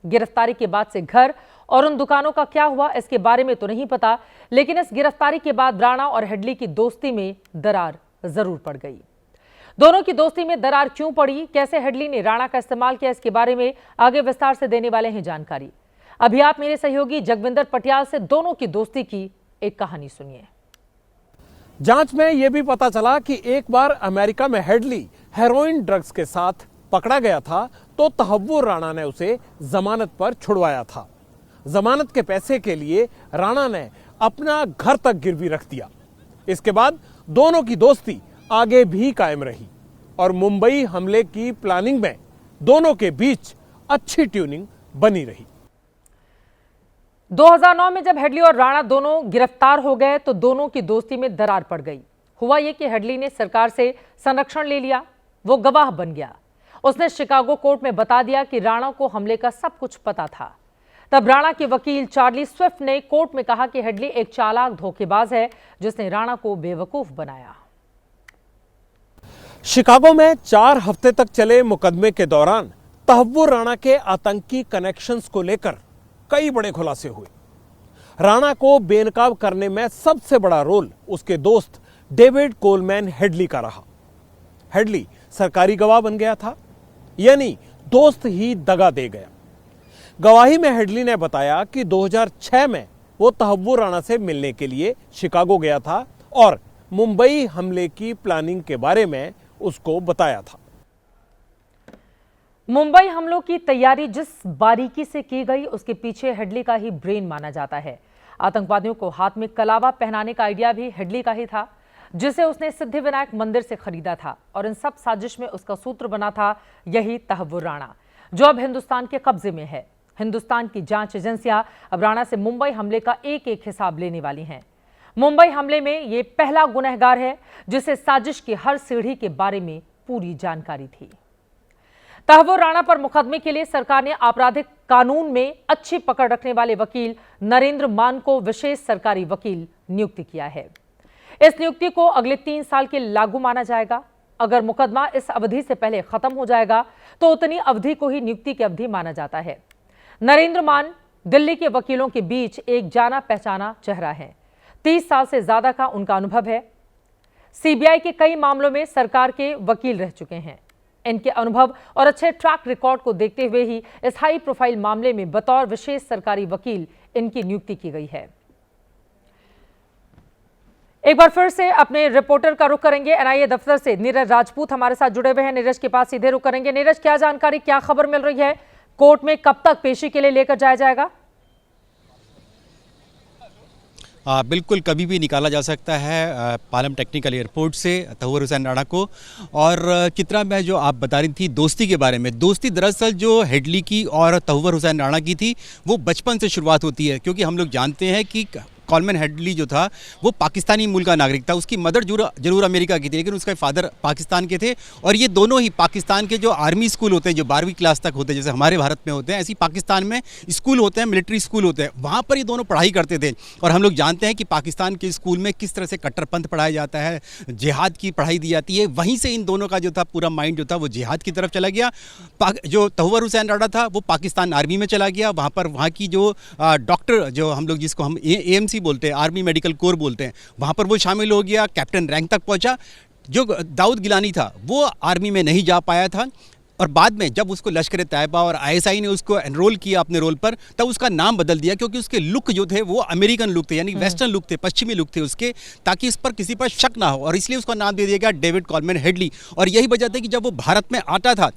गिरफ्तारी के बाद से घर और उन दुकानों का क्या हुआ इसके बारे में तो नहीं पता, लेकिन इस गिरफ्तारी के बाद राणा और हेडली की दोस्ती में दरार जरूर पड़ गई। दोनों की दोस्ती में दरार क्यों पड़ी, कैसे हेडली ने राणा का इस्तेमाल किया, इसके बारे में आगे विस्तार से देने वाले हैं जानकारी। अभी आप मेरे सहयोगी जगविंदर पटियाल से दोनों की दोस्ती की एक कहानी सुनिए। जांच में यह भी पता चला कि एक बार अमेरिका में हेडली हेरोइन ड्रग्स के साथ पकड़ा गया था तो तहव्वुर राणा ने उसे जमानत पर छुड़वाया था। जमानत के पैसे के लिए राणा ने अपना घर तक गिरवी रख दिया। इसके बाद दोनों की दोस्ती आगे भी कायम रही और मुंबई हमले की प्लानिंग में दोनों के बीच अच्छी ट्यूनिंग बनी रही। 2009 में जब हेडली और राणा दोनों गिरफ्तार हो गए तो दोनों की दोस्ती में दरार पड़ गई। हुआ यह कि हेडली ने सरकार से संरक्षण ले लिया, वो गवाह बन गया। उसने शिकागो कोर्ट में बता दिया कि राणा को हमले का सब कुछ पता था। तब राणा के वकील चार्ली स्विफ्ट ने कोर्ट में कहा कि हेडली एक चालाक धोखेबाज है जिसने राणा को बेवकूफ बनाया। शिकागो में 4 हफ्ते तक चले मुकदमे के दौरान तहव्वुर राणा के आतंकी कनेक्शंस को लेकर कई बड़े खुलासे हुए। राणा को बेनकाब करने में सबसे बड़ा रोल उसके दोस्त डेविड कोलमैन हेडली का रहा। हेडली सरकारी गवाह बन गया था, यानी दोस्त ही दगा दे गया। गवाही में हेडली ने बताया कि 2006 में वो तहव्वुर राणा से मिलने के लिए शिकागो गया था और मुंबई हमले की प्लानिंग के बारे में उसको बताया था। मुंबई हमलों की तैयारी जिस बारीकी से की गई उसके पीछे हेडली का ही ब्रेन माना जाता है। आतंकवादियों को हाथ में कलावा पहनाने का आइडिया भी हेडली का ही था, जिसे उसने सिद्धिविनायक मंदिर से खरीदा था और इन सब साजिश में उसका सूत्र बना था यही तहव्वुर राणा, जो अब हिंदुस्तान के कब्जे में है। हिंदुस्तान की जांच एजेंसियां अब राणा से मुंबई हमले का एक एक हिसाब लेने वाली हैं। मुंबई हमले में ये पहला गुनहगार है जिसे साजिश की हर सीढ़ी के बारे में पूरी जानकारी थी। तहव्वुर राणा पर मुकदमे के लिए सरकार ने आपराधिक कानून में अच्छी पकड़ रखने वाले वकील नरेंद्र मान को विशेष सरकारी वकील नियुक्त किया है। इस नियुक्ति को अगले 3 साल के लागू माना जाएगा। अगर मुकदमा इस अवधि से पहले खत्म हो जाएगा तो उतनी अवधि को ही नियुक्ति की अवधि माना जाता है। नरेंद्र मान दिल्ली के वकीलों के बीच एक जाना पहचाना चेहरा है। 30 साल से ज्यादा का उनका अनुभव है। सीबीआई के कई मामलों में सरकार के वकील रह चुके हैं। इनके अनुभव और अच्छे ट्रैक रिकॉर्ड को देखते हुए ही इस हाई प्रोफाइल मामले में बतौर विशेष सरकारी वकील इनकी नियुक्ति की गई है। एक बार फिर से अपने रिपोर्टर का रुख करेंगे। एनआईए दफ्तर से नीरज राजपूत हमारे साथ जुड़े हुए हैं। नीरज के पास सीधे रुख करेंगे। नीरज, क्या जानकारी, क्या खबर मिल रही है? कोर्ट में कब तक पेशी के लिए लेकर जाया जाएगा? बिल्कुल कभी भी निकाला जा सकता है पालम टेक्निकल एयरपोर्ट से तहव्वुर हुसैन राणा को। और चित्रा में जो आप बता रही थी दोस्ती के बारे में, दोस्ती दरअसल जो हेडली की और तहव्वुर हुसैन राणा की थी वो बचपन से शुरुआत होती है, क्योंकि हम लोग जानते हैं कि कॉलमैन हेडली जो था वो पाकिस्तानी मूल का नागरिक था। उसकी मदर जरूर अमेरिका की थी, लेकिन उसके फादर पाकिस्तान के थे। और ये दोनों ही पाकिस्तान के जो आर्मी स्कूल होते हैं, जो 12वीं क्लास तक होते हैं, जैसे हमारे भारत में होते हैं, ऐसी पाकिस्तान में स्कूल होते हैं, मिलिट्री स्कूल होते हैं, वहाँ पर ये दोनों पढ़ाई करते थे। और हम लोग जानते हैं कि पाकिस्तान के स्कूल में किस तरह से कट्टरपंथ पढ़ाया जाता है, जिहाद की पढ़ाई दी जाती है। वहीं से इन दोनों का जो था पूरा माइंड जो था वो जिहाद की तरफ चला गया। जो तहव्वुर हुसैन राणा था वो पाकिस्तान आर्मी में चला गया। वहाँ पर वहाँ की जो डॉक्टर, जो हम लोग जिसको हम AMC बोलते हैं, आर्मी मेडिकल कोर बोलते हैं, वहाँ पर वो शामिल हो गया, कैप्टन रैंक तक पहुँचा। जो दाऊद गिलानी था वो आर्मी में नहीं जा पाया था, और बाद में जब उसको लश्कर तैयबा और ISI ने उसको एनरोल किया अपने रोल पर, तब उसका नाम बदल दिया, क्योंकि उसके लुक जो थे वो अमेरिकन लुक थे, यानी वेस्टर्न लुक थे, पश्चिमी लुक थे उसके, ताकि इस पर किसी पर शक ना हो, और इसलिए उसका नाम दे दिया गया डेविड कॉलमैन हेडली। और यही वजह थी कि जब वो भारत में आता था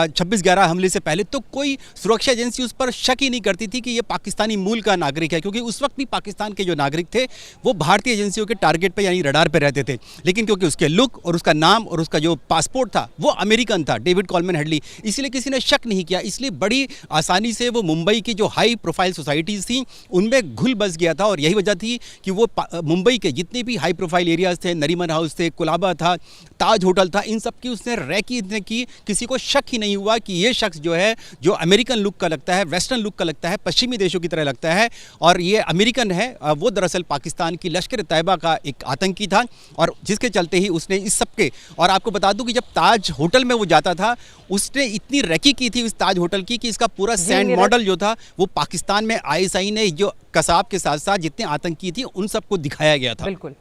26/11 हमले से पहले, तो कोई सुरक्षा एजेंसी उस पर शक ही नहीं करती थी कि ये पाकिस्तानी मूल का नागरिक है, क्योंकि उस वक्त भी पाकिस्तान के जो नागरिक थे वो भारतीय एजेंसियों के टारगेट पर यानी रडार पर रहते थे। लेकिन क्योंकि उसके लुक और उसका नाम और उसका जो पासपोर्ट था वो अमेरिकन था, डेविड कॉलमैन हेडली, इसलिए किसी ने शक नहीं किया। इसलिए बड़ी आसानी से वो मुंबई की जो हाई प्रोफाइल सोसाइटीज़ थी उनमें घुल बस गया था। और यही वजह थी कि वो मुंबई के जितने भी हाई प्रोफाइल एरियाज़ थे, नरीमन हाउस थे, कुलाबा था, ताज होटल था, इन सब की उसने रैकी की, किसी को शक ही नहीं हुआ कि ये शख्स जो है, जो अमेरिकन लुक का लगता है, वेस्टर्न लुक का लगता है, पश्चिमी देशों की तरह लगता है, और ये अमेरिकन है, वो दरअसल पाकिस्तान की लश्कर तैयबा का एक आतंकी था। और जिसके चलते ही उसने इस सब के, और आपको बता दूं कि जब ताज होटल में वो जाता था उसने इतनी रैकी की थी इस ताज होटल की कि इसका पूरा सैंड मॉडल जो था वो पाकिस्तान में ISI ने जो कसाब के साथ साथ जितने आतंकी थी उन सबको दिखाया गया था। बिल्कुल,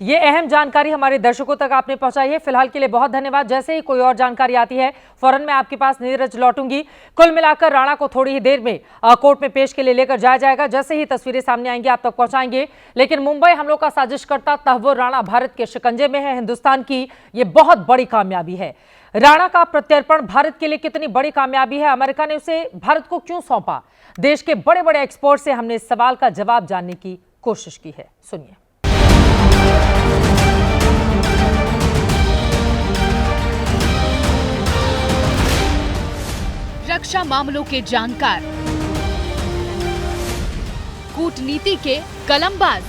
ये अहम जानकारी हमारे दर्शकों तक आपने पहुंचाई है। फिलहाल के लिए बहुत धन्यवाद। जैसे ही कोई और जानकारी आती है फौरन मैं आपके पास नीरज लौटूंगी। कुल मिलाकर राणा को थोड़ी ही देर में कोर्ट में पेश के लिए लेकर जाया जाएगा। जैसे ही तस्वीरें सामने आएंगी आप तक पहुंचाएंगे। लेकिन मुंबई हमलों का साजिशकर्ता तहव्वुर राणा भारत के शिकंजे में है। हिंदुस्तान की ये बहुत बड़ी कामयाबी है। राणा का प्रत्यर्पण भारत के लिए कितनी बड़ी कामयाबी है, अमेरिका ने उसे भारत को क्यों सौंपा, देश के बड़े बड़े एक्सपर्ट से हमने इस सवाल का जवाब जानने की कोशिश की है। सुनिए। रक्षा मामलों के जानकार, कूटनीति के कलमबाज,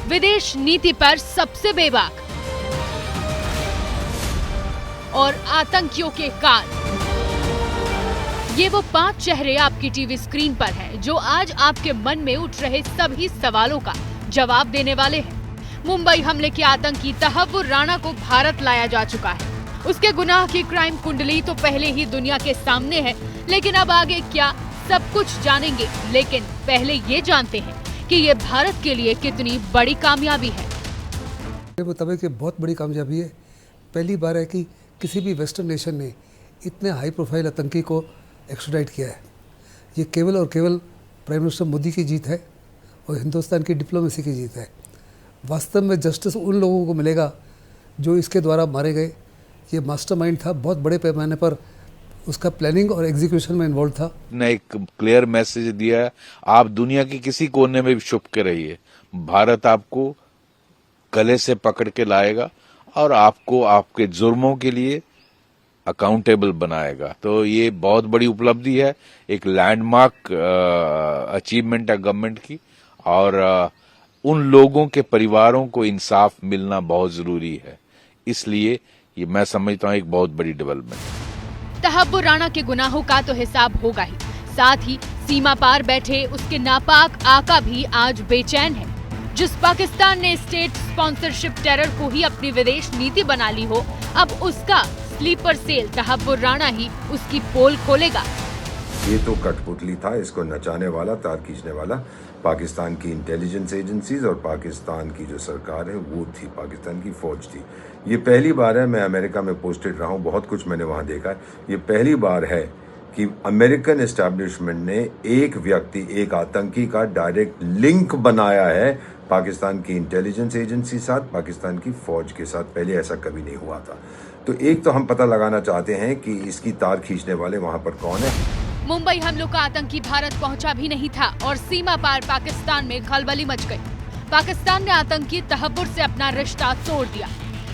विदेश नीति पर सबसे बेबाक और आतंकियों के काल। ये वो 5 चेहरे आपकी टीवी स्क्रीन पर हैं, जो आज आपके मन में उठ रहे सभी सवालों का जवाब देने वाले हैं। मुंबई हमले के आतंकी तहव्वुर राणा को भारत लाया जा चुका है। उसके गुनाह की क्राइम कुंडली तो पहले ही दुनिया के सामने है, लेकिन अब आगे क्या, सब कुछ जानेंगे। लेकिन पहले ये जानते हैं कि ये भारत के लिए कितनी बड़ी कामयाबी है। वो तब की बहुत बड़ी कामयाबी है। पहली बार है कि किसी भी वेस्टर्न नेशन ने इतने हाई प्रोफाइल आतंकी को एक्स्ट्राडाइट किया है। ये केवल और केवल प्राइम मिनिस्टर मोदी की जीत है और हिंदुस्तान की डिप्लोमेसी की जीत है। वास्तव में जस्टिस उन लोगों को मिलेगा जो इसके द्वारा मारे गए। ये मास्टरमाइंड था, बहुत बड़े पैमाने पर उसका प्लानिंग और एग्जीक्यूशन में इन्वॉल्व था। ने एक क्लियर मैसेज दिया है, आप दुनिया के किसी कोने में भी छुप के रहिए, भारत आपको गले से पकड़ के लाएगा और आपको आपके जुर्मों के लिए अकाउंटेबल बनाएगा। तो ये बहुत बड़ी उपलब्धि है, एक लैंडमार्क अचीवमेंट है गवर्नमेंट की, और उन लोगों के परिवारों को इंसाफ मिलना बहुत जरूरी है। इसलिए ये मैं समझता हूँ एक बहुत बड़ी डेवलपमेंट। तहव्वुर राणा के गुनाहों का तो हिसाब होगा ही, साथ ही सीमा पार बैठे उसके नापाक आका भी आज बेचैन है। जिस पाकिस्तान ने स्टेट स्पॉन्सरशिप टेरर को ही अपनी विदेश नीति बना ली हो, अब उसका स्लीपर सेल तहव्वुर राणा ही उसकी पोल खोलेगा। ये तो कठपुतली था, इसको नचाने वाला, तार खींचने वाला पाकिस्तान की इंटेलिजेंस एजेंसीज और पाकिस्तान की जो सरकार है वो थी, पाकिस्तान की फौज थी। ये पहली बार है, मैं अमेरिका में पोस्टेड रहा हूँ, बहुत कुछ मैंने वहाँ देखा है। ये पहली बार है कि अमेरिकन एस्टैब्लिशमेंट ने एक व्यक्ति, एक आतंकी का डायरेक्ट लिंक बनाया है पाकिस्तान की इंटेलिजेंस एजेंसी साथ, पाकिस्तान की फौज के साथ। पहले ऐसा कभी नहीं हुआ था। तो एक तो हम पता लगाना चाहते हैं कि इसकी तार खींचने वाले वहां पर कौन है। मुंबई हमलों का आतंकी भारत पहुंचा भी नहीं था और सीमा पार पाकिस्तान में खलबली मच गई। पाकिस्तान ने आतंकी तहव्वुर से अपना रिश्ता तोड़ दिया।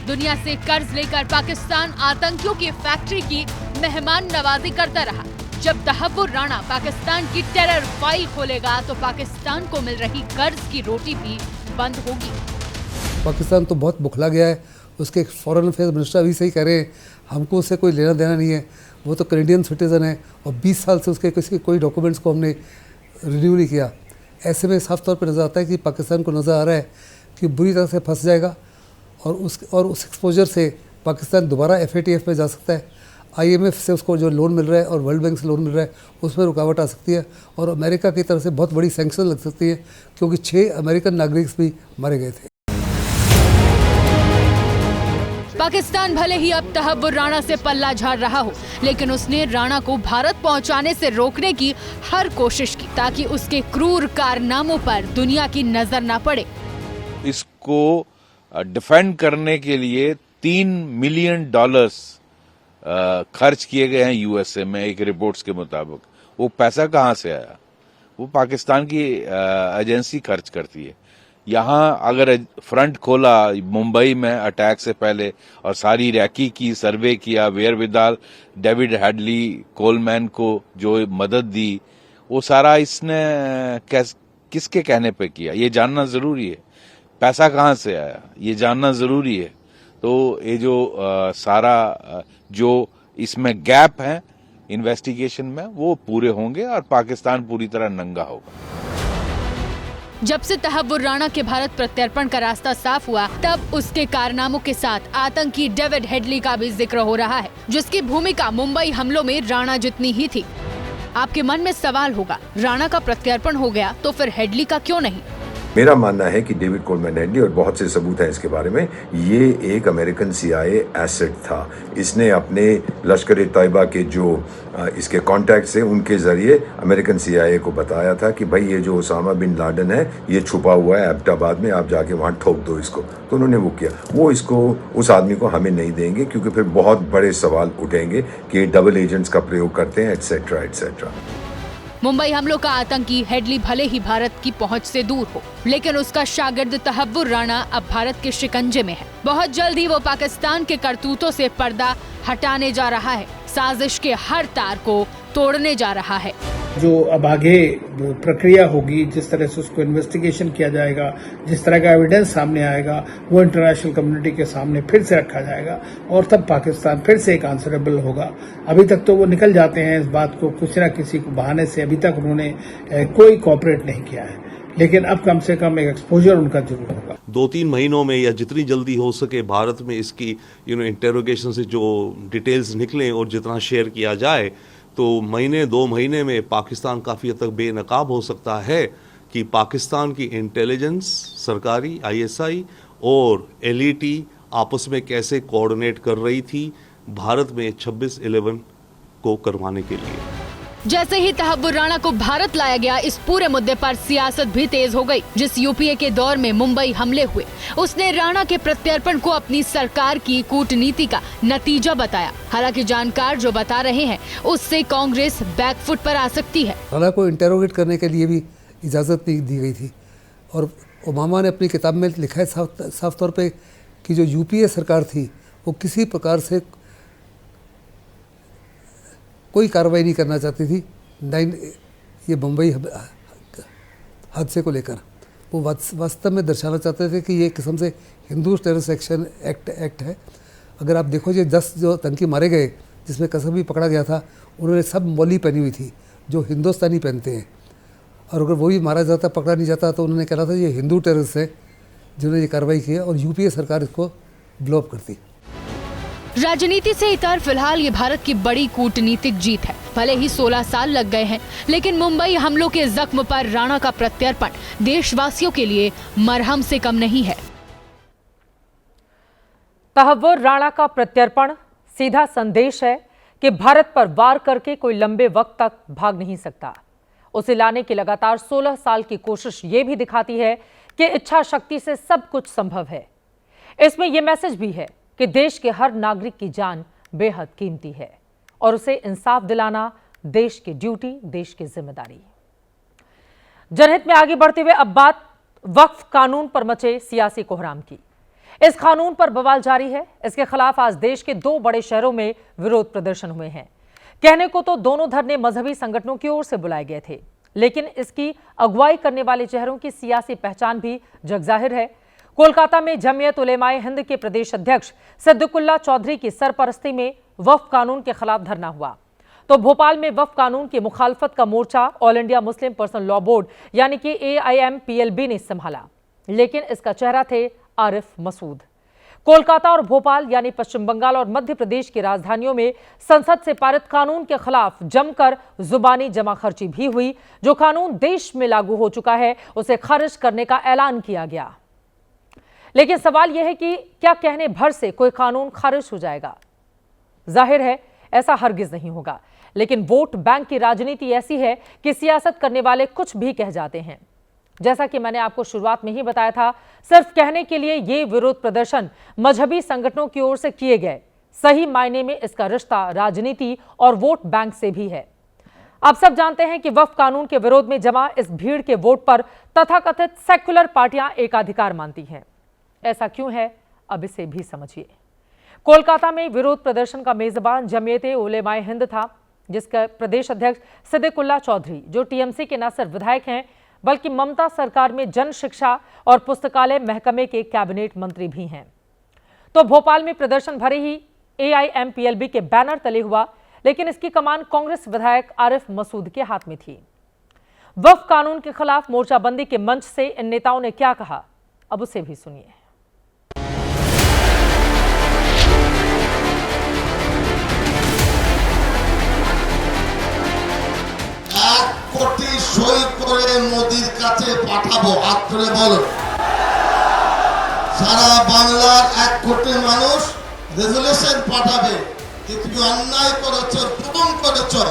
दुनिया से कर्ज लेकर पाकिस्तान आतंकियों की फैक्ट्री की मेहमान नवाजी करता रहा। जब तहव्वुर राणा पाकिस्तान की टेरर फाइल खोलेगा तो पाकिस्तान को मिल रही कर्ज की रोटी भी बंद होगी। पाकिस्तान तो बहुत बुखला गया है। उसके फॉरेन अफेयर्स मिनिस्टर अभी से ही कह रहे हैं हमको उससे कोई लेना देना नहीं है, वो तो कैनेडियन सिटीजन है और 20 साल से उसके किसी कोई डॉक्यूमेंट्स को हमने रिन्यू नहीं किया। ऐसे में साफ तौर पर नज़र आता है कि पाकिस्तान को नज़र आ रहा है कि बुरी तरह से फंस जाएगा और उस एक्सपोजर से पाकिस्तान दोबारा FATF में जा सकता है। IMF से उसको जो लोन मिल रहा है और वर्ल्ड बैंक से लोन मिल रहा है उसमें रुकावट आ सकती है और अमेरिका की तरफ से बहुत बड़ी सैंक्शन लग सकती है, क्योंकि 6 अमेरिकन नागरिक भी मारे गए थे। पाकिस्तान भले ही अब तहव्वुर राणा से पल्ला झाड़ रहा हो, लेकिन उसने राणा को भारत पहुंचाने से रोकने की हर कोशिश की ताकि उसके क्रूर कारनामों पर दुनिया की नजर न पड़े। इसको डिफेंड करने के लिए $3 मिलियन खर्च किए गए हैं USA में, एक रिपोर्ट्स के मुताबिक। वो पैसा कहाँ से आया? वो पाकिस्तान की एजेंसी खर्च करती है। यहाँ अगर फ्रंट खोला मुंबई में अटैक से पहले और सारी रैकी की, सर्वे किया, where Vidal, David Headley, Coleman को जो मदद दी, वो सारा इसने किसके कहने पे किया, ये जानना जरूरी है। पैसा कहाँ से आया ये जानना जरूरी है। तो ये जो सारा जो इसमें गैप है इन्वेस्टिगेशन में, वो पूरे होंगे और पाकिस्तान पूरी तरह नंगा होगा। जब से तहव्वुर राणा के भारत प्रत्यर्पण का रास्ता साफ हुआ, तब उसके कारनामों के साथ आतंकी डेविड हेडली का भी जिक्र हो रहा है, जिसकी भूमिका मुंबई हमलों में राणा जितनी ही थी। आपके मन में सवाल होगा, राणा का प्रत्यर्पण हो गया तो फिर हेडली का क्यों नहीं? मेरा मानना है कि डेविड कोलमैन हेडली, और बहुत से सबूत हैं इसके बारे में, ये एक अमेरिकन CIA एसेट था। इसने अपने लश्कर तैयबा के जो इसके कॉन्टैक्ट्स हैं उनके जरिए अमेरिकन CIA को बताया था कि भाई ये जो ओसामा बिन लादेन है ये छुपा हुआ है एबटाबाद में, आप जाके वहाँ ठोक दो इसको। तो उन्होंने वो किया। वो इसको, उस आदमी को हमें नहीं देंगे क्योंकि फिर बहुत बड़े सवाल उठेंगे कि डबल एजेंट्स का प्रयोग करते हैं एटसेट्रा एटसेट्रा। मुंबई हमलों का आतंकी हेडली भले ही भारत की पहुंच से दूर हो, लेकिन उसका शागिर्द तहव्वुर राणा अब भारत के शिकंजे में है। बहुत जल्द ही वो पाकिस्तान के करतूतों से पर्दा हटाने जा रहा है, साजिश के हर तार को तोड़ने जा रहा है। जो अब आगे प्रक्रिया होगी, जिस तरह से उसको इन्वेस्टिगेशन किया जाएगा, जिस तरह का एविडेंस सामने आएगा, वो इंटरनेशनल कम्युनिटी के सामने फिर से रखा जाएगा और तब पाकिस्तान फिर से एक आंसरेबल होगा। अभी तक तो वो निकल जाते हैं इस बात को कुछ न किसी बहाने से, अभी तक उन्होंने कोई कोऑपरेट नहीं किया है, लेकिन अब कम से कम एक एक्सपोजर उनका जरूर होगा। 2-3 महीनों में या जितनी जल्दी हो सके भारत में इसकी इंटेरोगेशन से जो डिटेल्स निकलें और जितना शेयर किया जाए, तो महीने 2 महीने में पाकिस्तान काफ़ी हद तक बेनकाब हो सकता है कि पाकिस्तान की इंटेलिजेंस, सरकारी ISI और LET आपस में कैसे कोऑर्डिनेट कर रही थी भारत में 26/11 को करवाने के लिए। जैसे ही तहव्वुर राणा को भारत लाया गया, इस पूरे मुद्दे पर सियासत भी तेज हो गई। जिस UPA के दौर में मुंबई हमले हुए, उसने राणा के प्रत्यर्पण को अपनी सरकार की कूटनीति का नतीजा बताया। हालांकि जानकार जो बता रहे हैं, उससे कांग्रेस बैकफुट पर आ सकती है। राणा को इंटेरोगेट करने के लिए भी इजाज़त नहीं दी गई थी और ओबामा ने अपनी किताब में लिखा है साफ तौर पे कि जो UPA सरकार थी वो किसी प्रकार से कोई कार्रवाई नहीं करना चाहती थी ये मुंबई हादसे को लेकर। वो वास्तव में दर्शाना चाहते थे कि ये एक किस्म से हिंदू टेररिस्ट एक्शन एक्ट है। अगर आप देखो, ये 10 जो आतंकी मारे गए, जिसमें कसम भी पकड़ा गया था, उन्होंने सब मौली पहनी हुई थी जो हिंदुस्तानी पहनते हैं, और अगर वो भी मारा जाता, पकड़ा नहीं जाता, तो उन्होंने कहा था ये हिंदू टेररिस्ट है जिन्होंने ये कार्रवाई की और UPA सरकार इसको ब्लो अप करती। राजनीति से इतर फिलहाल ये भारत की बड़ी कूटनीतिक जीत है। भले ही 16 साल लग गए हैं, लेकिन मुंबई हमलों के जख्म पर राणा का प्रत्यर्पण देशवासियों के लिए मरहम से कम नहीं है। तहव्वुर राणा का प्रत्यर्पण सीधा संदेश है कि भारत पर वार करके कोई लंबे वक्त तक भाग नहीं सकता। उसे लाने की लगातार 16 साल की कोशिश ये भी दिखाती है कि इच्छा शक्ति से सब कुछ संभव है। इसमें यह मैसेज भी है कि देश के हर नागरिक की जान बेहद कीमती है और उसे इंसाफ दिलाना देश की ड्यूटी, देश की जिम्मेदारी। जनहित में आगे बढ़ते हुए अब बात वक्फ कानून पर मचे सियासी कोहराम की। इस कानून पर बवाल जारी है। इसके खिलाफ आज देश के 2 बड़े शहरों में विरोध प्रदर्शन हुए हैं। कहने को तो दोनों धरने मजहबी संगठनों की ओर से बुलाए गए थे, लेकिन इसकी अगुवाई करने वाले चेहरों की सियासी पहचान भी जगजाहिर है। कोलकाता में जमीयत उलेमाए हिंद के प्रदेश अध्यक्ष सिद्दीकुल्लाह चौधरी की सरपरस्ती में वक्फ कानून के खिलाफ धरना हुआ, तो भोपाल में वक्फ कानून की मुखालफत का मोर्चा all India Muslim personal law board यानी कि AIMPLB ने संभाला, लेकिन इसका चेहरा थे आरिफ मसूद। कोलकाता और भोपाल यानी पश्चिम बंगाल और मध्य प्रदेश की राजधानियों में संसद से पारित कानून के खिलाफ जमकर जुबानी जमाखर्ची भी हुई। जो कानून देश में लागू हो चुका है उसे खारिज करने का ऐलान किया गया। लेकिन सवाल यह है कि क्या कहने भर से कोई कानून खारिज हो जाएगा? जाहिर है ऐसा हरगिज नहीं होगा, लेकिन वोट बैंक की राजनीति ऐसी है कि सियासत करने वाले कुछ भी कह जाते हैं। जैसा कि मैंने आपको शुरुआत में ही बताया था, सिर्फ कहने के लिए ये विरोध प्रदर्शन मजहबी संगठनों की ओर से किए गए। सही मायने में इसका रिश्ता राजनीति और वोट बैंक से भी है। आप सब जानते हैं कि वक्फ कानून के विरोध में जमा इस भीड़ के वोट पर तथाकथित सेक्युलर पार्टियां एकाधिकार मानती हैं। ऐसा क्यों है, अब इसे भी समझिए। कोलकाता में विरोध प्रदर्शन का मेजबान जमीयत उलेमाए हिंद था, जिसका प्रदेश अध्यक्ष सिद्दीकुल्लाह चौधरी, जो TMC के न सिर्फ विधायक हैं बल्कि ममता सरकार में जन शिक्षा और पुस्तकालय महकमे के कैबिनेट मंत्री भी हैं। तो भोपाल में प्रदर्शन भरे ही AIMPLB के बैनर तले हुआ, लेकिन इसकी कमान कांग्रेस विधायक आरिफ मसूद के हाथ में थी। वक्फ कानून के खिलाफ मोर्चाबंदी के मंच से इन नेताओं ने क्या कहा, अब उसे भी सुनिए। কোটি সই করে মোদির কাছে পাঠাবো, হাত তুলে বলো। সারা বাংলার 1 কোটি মানুষ রেজুলেশন পাঠাবে যে তুমি অন্যায় করেছো, জুলুম করেছো।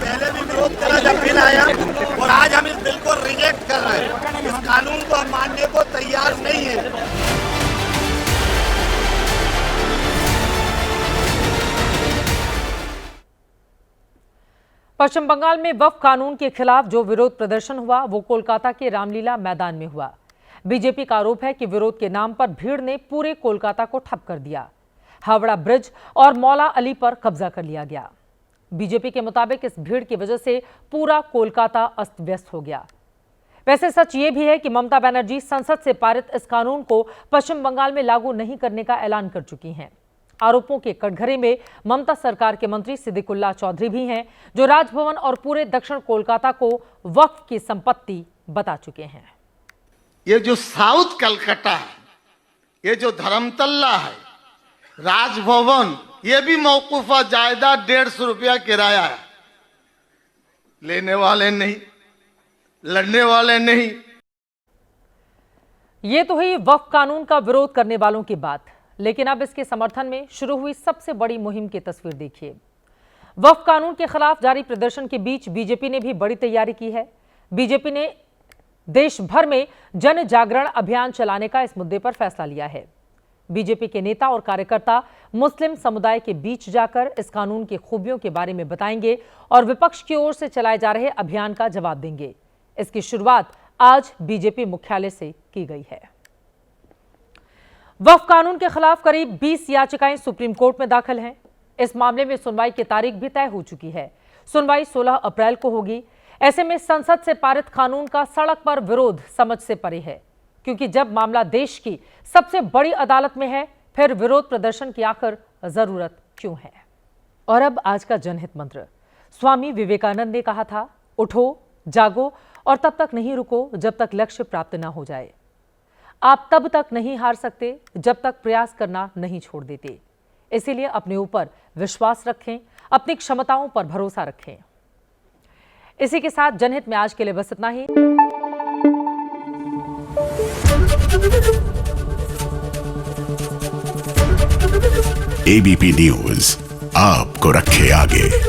पहले भी विरोध करा जब बिल आया, और आज हम इस बिल को रिजेक्ट कर रहे हैं। इस कानून को हम मानने को तैयार नहीं है। पश्चिम बंगाल में वक्फ कानून के खिलाफ जो विरोध प्रदर्शन हुआ वो कोलकाता के रामलीला मैदान में हुआ। बीजेपी का आरोप है कि विरोध के नाम पर भीड़ ने पूरे कोलकाता को ठप कर दिया। हावड़ा ब्रिज और मौला अली पर कब्जा कर लिया गया। बीजेपी के मुताबिक इस भीड़ की वजह से पूरा कोलकाता अस्त व्यस्त हो गया। वैसे सच ये भी है कि ममता बनर्जी संसद से पारित इस कानून को पश्चिम बंगाल में लागू नहीं करने का ऐलान कर चुकी हैं। आरोपों के कटघरे में ममता सरकार के मंत्री सिद्दीकुल्लाह चौधरी भी हैं, जो राजभवन और पूरे दक्षिण कोलकाता को वक्फ की संपत्ति बता चुके हैं। ये जो साउथ कलकत्ता है, ये जो धर्मतल्ला है, राजभवन, ये भी मौकूफा जायदाद 150 रुपया किराया है। लेने वाले नहीं, लड़ने वाले नहीं। ये तो हुई वक्फ कानून का विरोध करने वालों की बात, लेकिन अब इसके समर्थन में शुरू हुई सबसे बड़ी मुहिम की तस्वीर देखिए। वक्फ कानून के खिलाफ जारी प्रदर्शन के बीच बीजेपी ने भी बड़ी तैयारी की है। बीजेपी ने देश भर में जन जागरण अभियान चलाने का इस मुद्दे पर फैसला लिया है। बीजेपी के नेता और कार्यकर्ता मुस्लिम समुदाय के बीच जाकर इस कानून की खूबियों के बारे में बताएंगे और विपक्ष की ओर से चलाए जा रहे अभियान का जवाब देंगे। इसकी शुरुआत आज बीजेपी मुख्यालय से की गई है। वक्फ कानून के खिलाफ करीब 20 याचिकाएं सुप्रीम कोर्ट में दाखिल हैं। इस मामले में सुनवाई की तारीख भी तय हो चुकी है। सुनवाई 16 अप्रैल को होगी। ऐसे में संसद से पारित कानून का सड़क पर विरोध समझ से परे है, क्योंकि जब मामला देश की सबसे बड़ी अदालत में है, फिर विरोध प्रदर्शन की आखिर जरूरत क्यों है? और अब आज का जनहित मंत्र। स्वामी विवेकानंद ने कहा था, उठो, जागो और तब तक नहीं रुको जब तक लक्ष्य प्राप्त ना हो जाए। आप तब तक नहीं हार सकते जब तक प्रयास करना नहीं छोड़ देते। इसीलिए अपने ऊपर विश्वास रखें, अपनी क्षमताओं पर भरोसा रखें। इसी के साथ जनहित में आज के लिए बस इतना ही। एबीपी न्यूज आपको रखे आगे।